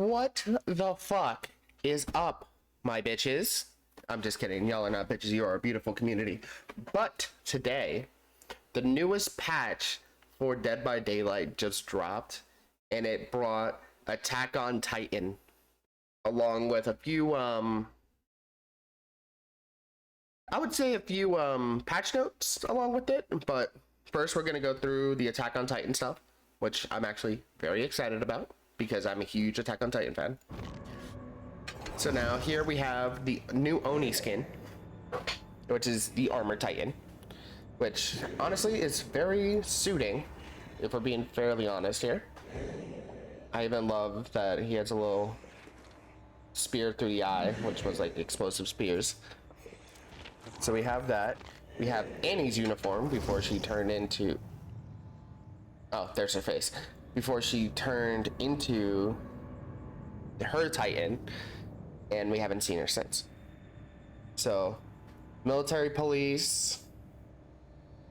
What the fuck is up, my bitches? I'm just kidding. Y'all are not bitches. You are a beautiful community. But today, the newest patch for Dead by Daylight just dropped, and it brought Attack on Titan along with a few I would say a few patch notes along with it. But first we're gonna go through the Attack on Titan stuff, which I'm actually very excited about because I'm a huge Attack on Titan fan. So now here we have the new Oni skin, which is the Armor Titan, which honestly is very suiting, if we're being fairly honest here. I even love that he has a little spear through the eye, which was like explosive spears. So we have that. We have Annie's uniform before she turned into... Oh, there's her face. Before she turned into her Titan, and we haven't seen her since. So, military police.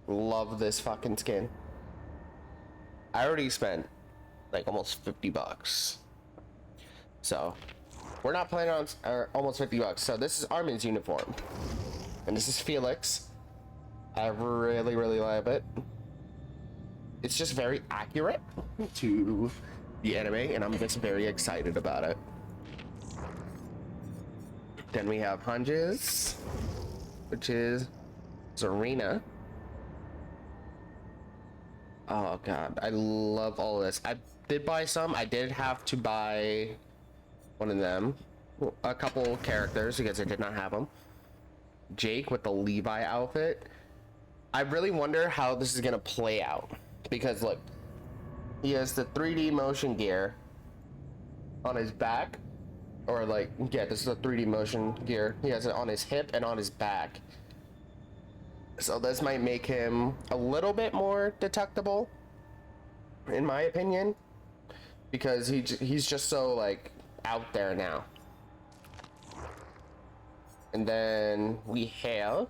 Love this fucking skin. I already spent like almost 50 bucks. So, we're not planning on almost 50 bucks. So this is Armin's uniform. And this is Felix. I really, really love it. It's just very accurate to the anime, and I'm just very excited about it. Then we have Hunges, which is Zarina. Oh god, I love all of this. I did buy some. I did have to buy one of them. A couple characters because I did not have them. Jake with the Levi outfit. I really wonder how this is gonna play out. Because look, he has the 3D motion gear on his back. Or like, yeah, this is a 3D motion gear. He has it on his hip and on his back. So this might make him a little bit more detectable, in my opinion. Because he's just so like out there now. And then we have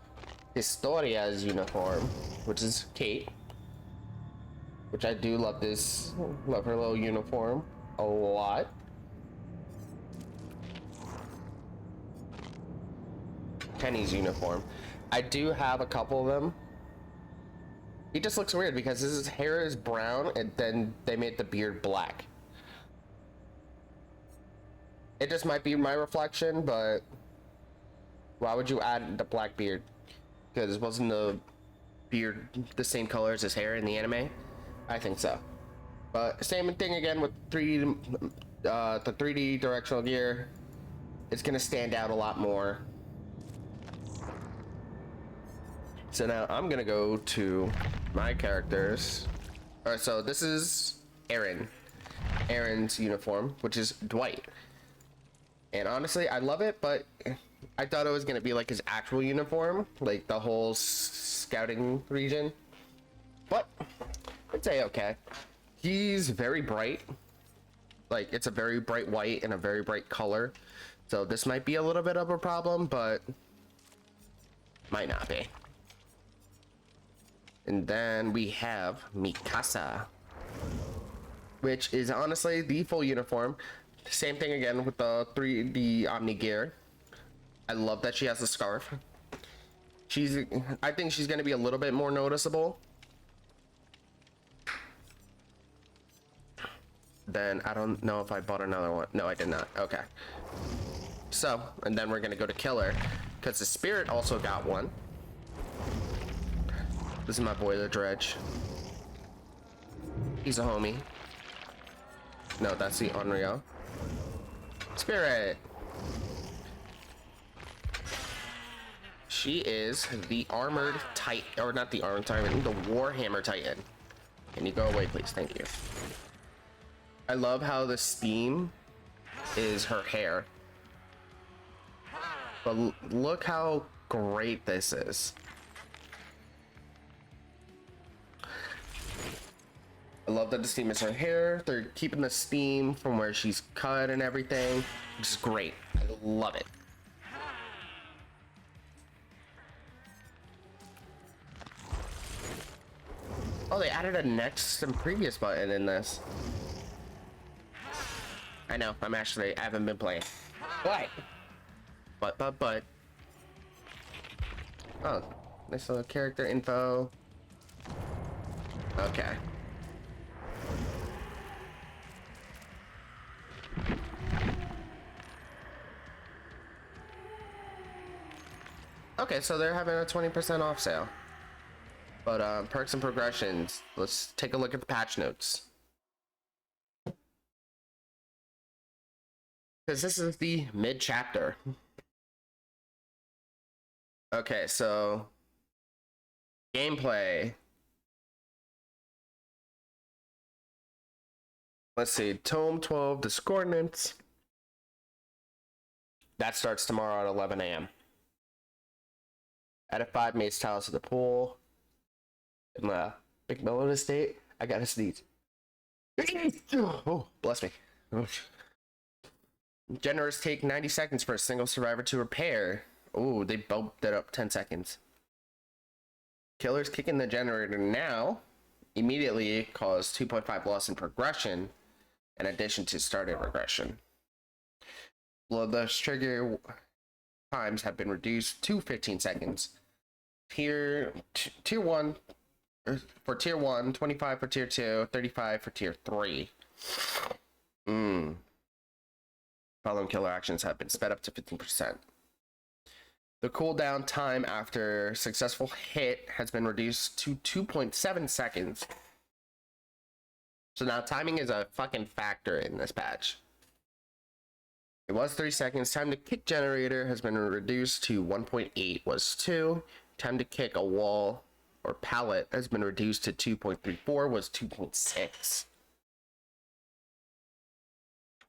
Historia's uniform, which is Kate. Which I do love this, love her little uniform a lot. Kenny's uniform. I do have a couple of them. He just looks weird because his hair is brown and then they made the beard black. It just might be my reflection, but why would you add the black beard? Because wasn't the beard the same color as his hair in the anime? I think so. But same thing again with the 3D directional gear. It's gonna stand out a lot more. So now I'm gonna go to my characters. Alright, so this is Aaron's uniform, which is Dwight. And honestly, I love it, but I thought it was gonna be like his actual uniform, like the whole scouting region. But I'd say okay. He's very bright. Like, it's a very bright white and a very bright color. So this might be a little bit of a problem, but might not be. And then we have Mikasa, which is honestly the full uniform. Same thing again with the 3D Omni gear. I love that she has the scarf. I think she's gonna be a little bit more noticeable. Then I don't know if I bought another one. No, I did not. Okay. So, and then we're gonna go to Killer, because the Spirit also got one. This is my boy, the Dredge. He's a homie. No, that's the Unreal. Spirit. She is the Armored Titan, or not the Armored Titan, the Warhammer Titan. Can you go away, please? Thank you. I love how the steam is her hair. But look how great this is. I love that the steam is her hair. They're keeping the steam from where she's cut and everything, which is great. I love it. Oh, they added a next and previous button in this. I know. I haven't been playing. But. Oh, nice little character info. Okay. Okay, so they're having a 20% off sale. But perks and progressions. Let's take a look at the patch notes. Because this is the mid chapter. Okay, so gameplay. Let's see, Tome 12 Discordants. That starts tomorrow at 11 a.m. Added 5 mace tiles to the pool. In the Big Melon Estate. I gotta sneeze. Oh, bless me. Generators take 90 seconds for a single survivor to repair. Oh, they bumped it up 10 seconds. Killers kicking the generator now immediately cause 2.5 loss in progression in addition to started regression. Bloodlust trigger times have been reduced to 15 seconds. Tier 1 for tier 1, 25 for tier 2, 35 for tier 3. Following killer actions have been sped up to 15%. The cooldown time after successful hit has been reduced to 2.7 seconds. So now timing is a fucking factor in this patch. It was 3 seconds. Time to kick generator has been reduced to 1.8 was 2. Time to kick a wall or pallet has been reduced to 2.34 was 2.6.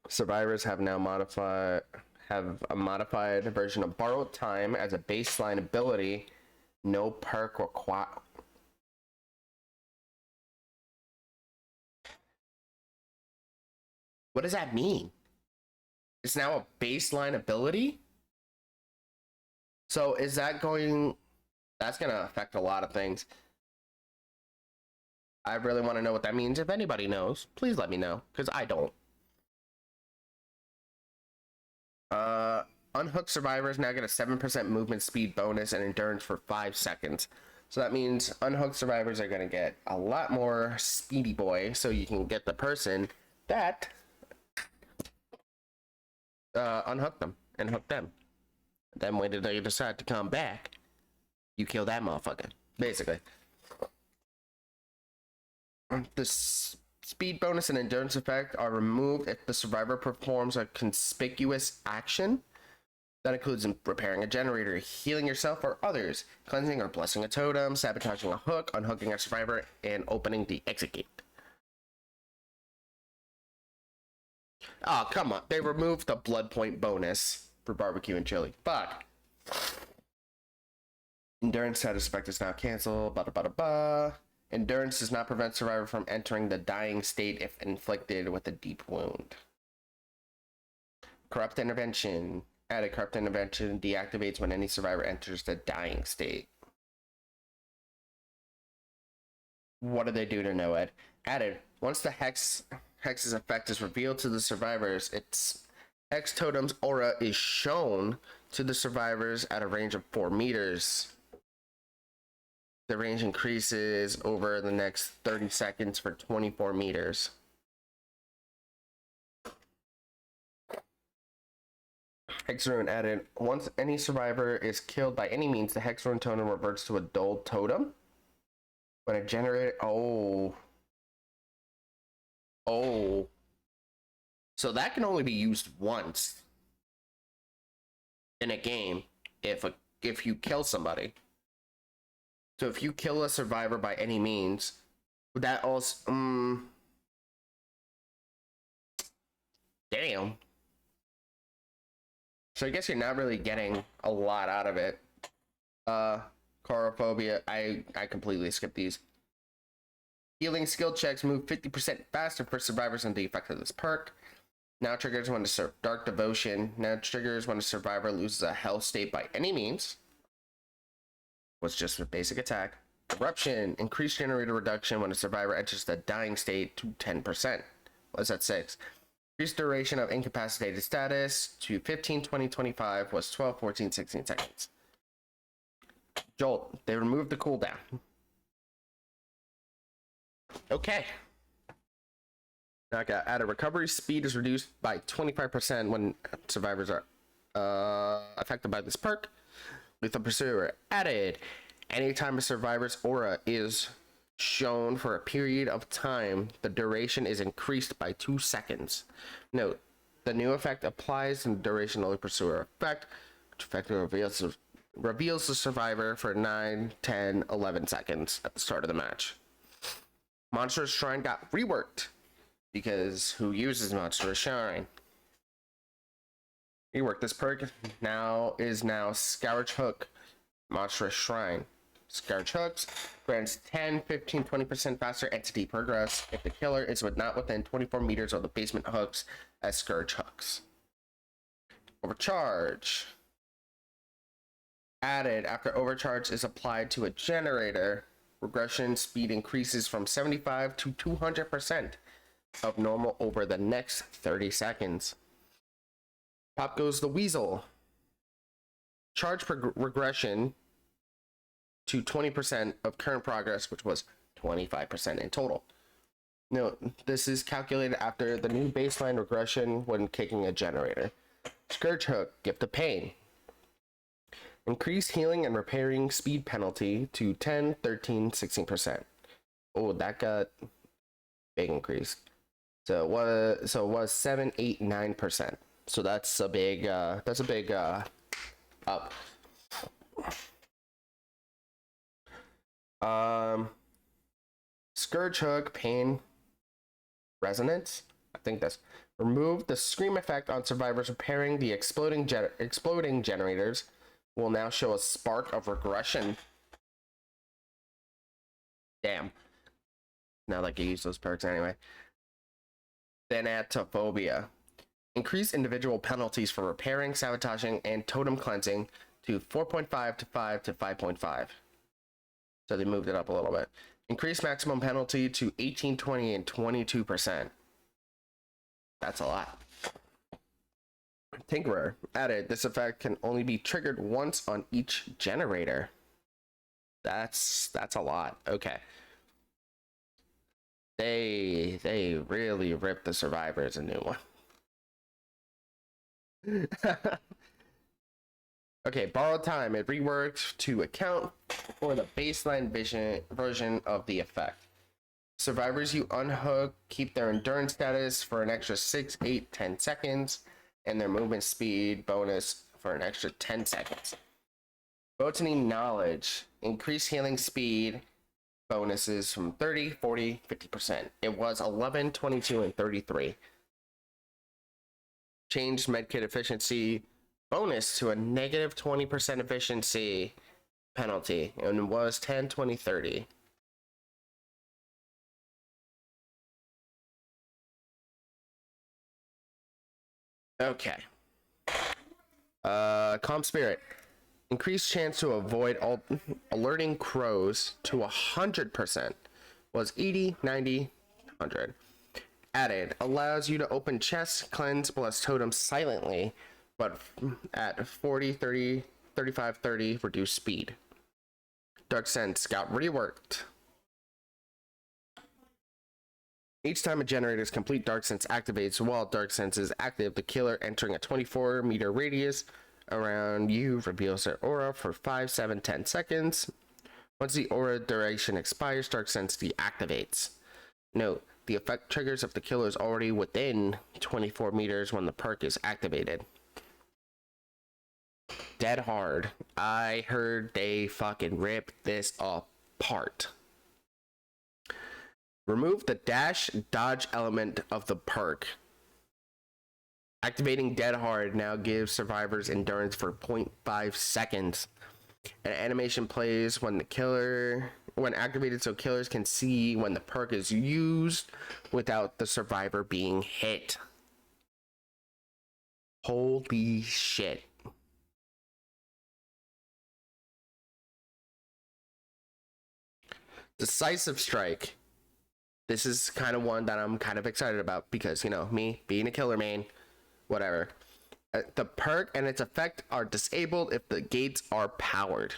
Survivors have now a modified version of borrowed time as a baseline ability. No perk required. What does that mean? It's now a baseline ability? So is that going... That's going to affect a lot of things. I really want to know what that means. If anybody knows, please let me know, because I don't. Unhooked survivors now get a 7% movement speed bonus and endurance for 5 seconds. So that means unhooked survivors are going to get a lot more speedy boy, so you can get the person that unhook them and hook them. Then when they decide to come back, you kill that motherfucker, basically. The speed bonus and endurance effect are removed if the survivor performs a conspicuous action. That includes repairing a generator, healing yourself or others, cleansing or blessing a totem, sabotaging a hook, unhooking a survivor, and opening the exit gate. Oh, come on. They removed the blood point bonus for barbecue and chili. Fuck. Endurance status effect is now canceled. Endurance does not prevent survivor from entering the dying state if inflicted with a deep wound. Corrupt intervention. Added corrupt intervention deactivates when any survivor enters the dying state. What do they do to know it? Added, once the hex's effect is revealed to the survivors, its hex totem's aura is shown to the survivors at a range of 4 meters. The range increases over the next 30 seconds for 24 meters. Hex rune added. Once any survivor is killed by any means, the hex rune totem reverts to a dulled totem. When it generated... Oh. So that can only be used once in a game if you kill somebody. So if you kill a survivor by any means, that also... Damn. So I guess you're not really getting a lot out of it. Chorophobia, I completely skipped these. Healing skill checks move 50% faster for survivors under the effect of this perk. Now triggers when Dark Devotion. Now triggers when a survivor loses a health state by any means. Was just with basic attack. Eruption, increased generator reduction when a survivor enters the dying state to 10%. What's that 6? Increased duration of incapacitated status to 15, 20, 25 was 12, 14, 16 seconds. Jolt, they removed the cooldown. Okay. Now I got added recovery speed is reduced by 25% when survivors are affected by this perk. Lethal Pursuer added. Anytime a survivor's aura is shown for a period of time, the duration is increased by 2 seconds. Note, the new effect applies in the duration of the Pursuer effect, which effectively reveals the survivor for 9, 10, 11 seconds at the start of the match. Monstrous Shrine got reworked because who uses Monstrous Shrine? Reworked. This perk now Scourge Hook, Monstrous Shrine. Scourge Hooks grants 10, 15, 20% faster entity progress if the killer is not within 24 meters of the basement hooks as Scourge Hooks. Overcharge. Added after overcharge is applied to a generator, regression speed increases from 75 to 200% of normal over the next 30 seconds. Pop goes the Weasel. Charge regression to 20% of current progress, which was 25% in total. Note, this is calculated after the new baseline regression when kicking a generator. Scourge Hook, Gift of Pain. Increased healing and repairing speed penalty to 10, 13, 16%. Oh, that got big increase. So it was 7, 8, 9%. So that's a big up. Scourge Hook, Pain, Resonance. I think that's remove the scream effect on survivors repairing the exploding generators. Will now show a spark of regression. Damn. Now that I use those perks anyway. Thanatophobia. Increase individual penalties for repairing, sabotaging, and totem cleansing to 4.5 to 5 to 5.5. So they moved it up a little bit. Increase maximum penalty to 18, 20, and 22%. That's a lot. Tinkerer added. This effect can only be triggered once on each generator. That's a lot. Okay. They really ripped the survivors a new one. Okay, borrowed time. It reworked to account for the baseline version of the effect. Survivors you unhook keep their endurance status for an extra 6, 8, 10 seconds, and their movement speed bonus for an extra 10 seconds. Botany Knowledge. Increase healing speed bonuses from 30, 40, 50%. It was 11, 22, and 33. Changed medkit efficiency bonus to a negative 20% efficiency penalty, and it was 10, 20, 30. Okay. Calm Spirit. Increased chance to avoid alerting crows to 100%. Was 80, 90, 100. Added. Allows you to open chests, cleanse, bless totems silently, but at 40, 30, 35, 30, reduced speed. Dark Sense got reworked. Each time a generator's complete Dark Sense activates while Dark Sense is active, the killer entering a 24-meter radius around you reveals their aura for 5, 7, 10 seconds. Once the aura duration expires, Dark Sense deactivates. Note, the effect triggers if the killer is already within 24 meters when the perk is activated. Dead hard. I heard they fucking ripped this apart. Remove the dash dodge element of the perk. Activating Dead Hard now gives survivors endurance for 0.5 seconds. An animation plays when activated so killers can see when the perk is used without the survivor being hit. Holy shit. Decisive Strike. This is kind of one that I'm kind of excited about because, you know, me being a killer main, whatever. The perk and its effect are disabled if the gates are powered.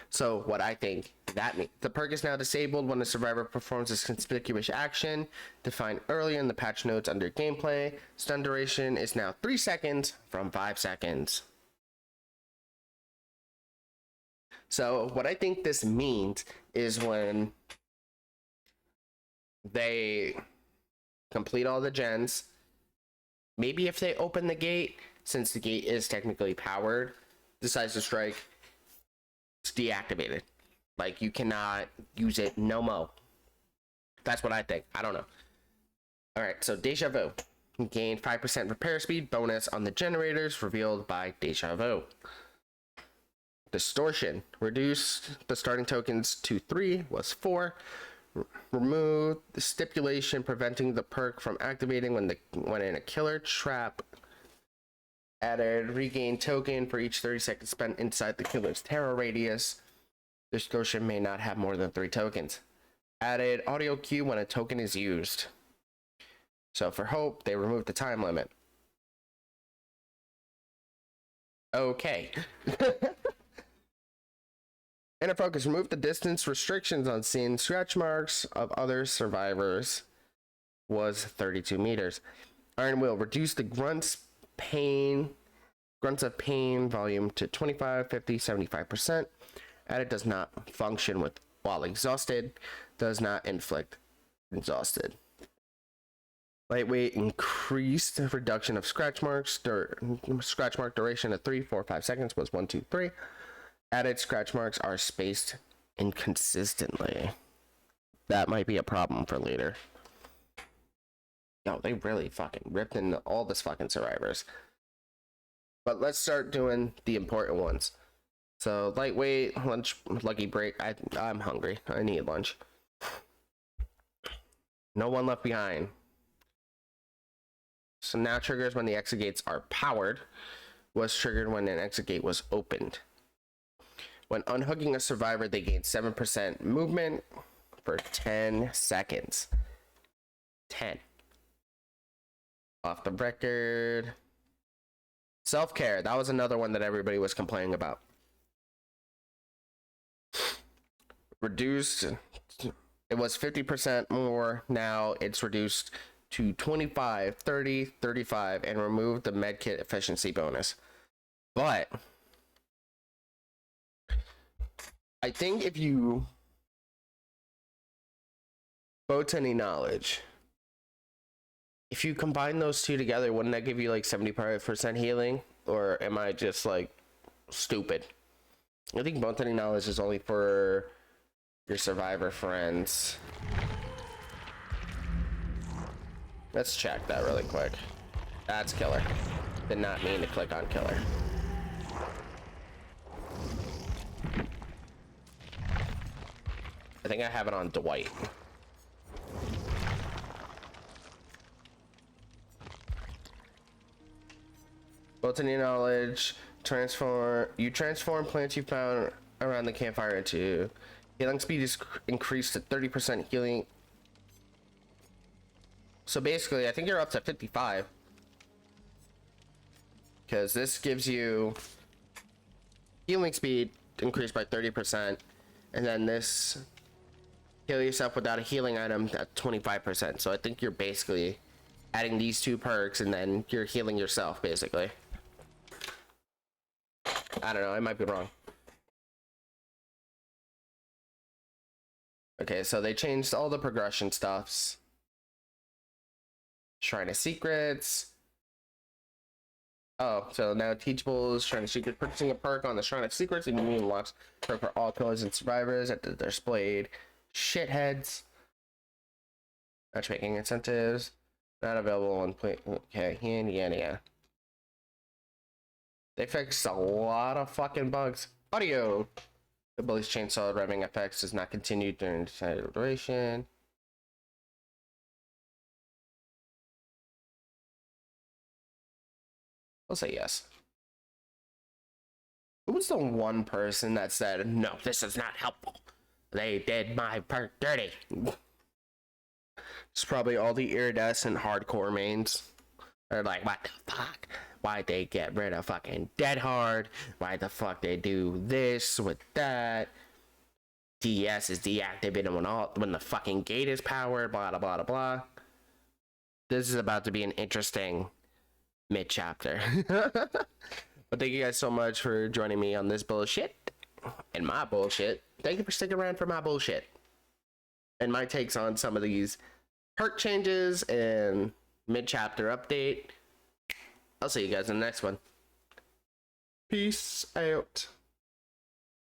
So what I think that means, the perk is now disabled when the survivor performs a conspicuous action defined earlier in the patch notes under gameplay. Stun duration is now 3 seconds from 5 seconds. So what I think this means is when they complete all the gens, maybe if they open the gate, since the gate is technically powered, decides to strike, it's deactivated. Like, you cannot use it no mo. That's what I think. I don't know. Alright, so Deja Vu. Gain 5% repair speed bonus on the generators revealed by Deja Vu. Distortion. Reduced the starting tokens to 3, was 4. Remove the stipulation preventing the perk from activating when in a killer trap. Added regain token for each 30 seconds spent inside the killer's terror radius. Distortion may not have more than 3 tokens. Added audio cue when a token is used. So for Hope, they removed the time limit. Okay. Inner Focus removed the distance restrictions on seeing scratch marks of other survivors. Was 32 meters. Iron Will reduced the grunts of pain volume to 25, 50, 75%. Added does not function with while exhausted. Does not inflict exhausted. Lightweight increased reduction of scratch marks. Scratch mark duration of 3, 4, 5 seconds was 1, 2, 3. Added scratch marks are spaced inconsistently. That might be a problem for later. Yo, they really fucking ripped in all this fucking survivors. But let's start doing the important ones. So lightweight, lunch, lucky break. I'm hungry. I need lunch. No one left behind. So now triggers when the exit gates are powered. Was triggered when an exit gate was opened. When unhooking a survivor, they gain 7% movement for 10 seconds. 10. Off the record. Self-care. That was another one that everybody was complaining about. Reduced. It was 50% more. Now it's reduced to 25, 30, 35, and removed the medkit efficiency bonus. But I think if you botany knowledge, if you combine those two together, wouldn't that give you like 75% healing? Or am I just like stupid? I think botany knowledge is only for your survivor friends. Let's check that really quick. That's killer. Did not mean to click on killer. I think I have it on Dwight. Botany knowledge. You transform plants you found around the campfire into healing speed is increased to 30% healing. So basically, I think you're up to 55. Because this gives you healing speed increased by 30%. And then this heal yourself without a healing item at 25%. So I think you're basically adding these two perks and then you're healing yourself, basically. I don't know, I might be wrong. Okay, so they changed all the progression stuffs. Shrine of Secrets. Oh, so now teachables, Shrine of Secrets, purchasing a perk on the Shrine of Secrets, and you unlocks perk for all killers and survivors at the displayed shitheads. Matchmaking incentives. Not available on point. Okay, yeah. They fixed a lot of fucking bugs. Audio. The bully's chainsaw revving effects does not continue during the entire duration. I'll say yes. Who was the one person that said, no, this is not helpful? They did my perk dirty. It's probably all the iridescent hardcore mains. They're like, what the fuck? Why'd they get rid of fucking Dead Hard? Why the fuck they do this with that? DS is deactivated when the fucking gate is powered, blah blah blah blah. This is about to be an interesting mid chapter. But thank you guys so much for joining me on this bullshit and my bullshit. Thank you for sticking around for my bullshit and my takes on some of these perk changes and mid chapter update. I'll see you guys in the next one. Peace out.